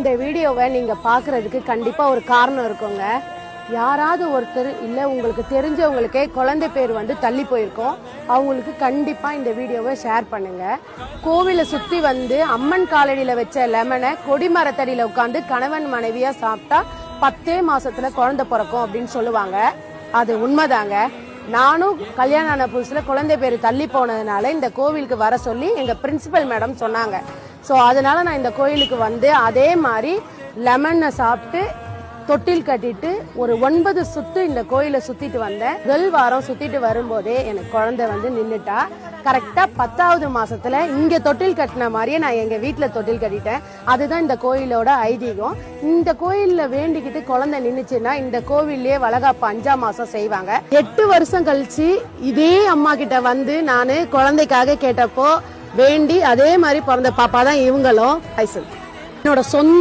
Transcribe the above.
இந்த வீடியோவை நீங்க பாக்குறதுக்கு கண்டிப்பா ஒரு காரணம் இருக்குங்க. யாராவது ஒருத்தர் இல்ல உங்களுக்கு தெரிஞ்சவங்களுக்கே குழந்தை பேர் வந்து தள்ளி போயிருக்கோம். அவங்களுக்கு கண்டிப்பா இந்த வீடியோவை ஷேர் பண்ணுங்க. கோவிலை சுத்தி வந்து அம்மன் காலடியில வச்ச லெமனை கொடிமரத்தடியில உட்காந்து கணவன் மனைவியா சாப்பிட்டா 10 மாசத்துல குழந்தை பிறக்கும் அப்படின்னு சொல்லுவாங்க. அது உண்மைதாங்க. நானும் கல்யாணம் ஆன புதுசுல குழந்தை பேர் தள்ளி போனதுனால இந்த கோவிலுக்கு வர சொல்லி எங்க பிரின்சிபல் மேடம் சொன்னாங்க. ஸோ அதனால நான் இந்த கோயிலுக்கு வந்து அதே மாதிரி லெமனை சாப்பிட்டு தொட்டில் கட்டிட்டு ஒரு 9 சுத்து இந்த கோயிலை சுத்திட்டு வந்தேன். முதல் வாரம் சுத்திட்டு வரும்போதே எனக்கு குழந்தை வந்து நின்னுட்டா. கரெக்டா 10வது மாசத்துல இங்க தொட்டில் கட்டின மாதிரியே நான் எங்க வீட்டுல தொட்டில் கட்டிட்டேன். அதுதான் இந்த கோயிலோட ஐதீகம். இந்த கோயில்ல வேண்டிக்கிட்டு குழந்தை நின்னுச்சுன்னா இந்த கோவில்லயே வளகாப்பு 5ஆம் மாசம் செய்வாங்க. 8 வருஷம் கழிச்சு இதே அம்மா கிட்ட வந்து நானு குழந்தைக்காக கேட்டப்போ வேண்டி அதே மாதிரி பிறந்த பாப்பா தான் இவங்களும். என்னோட சொந்த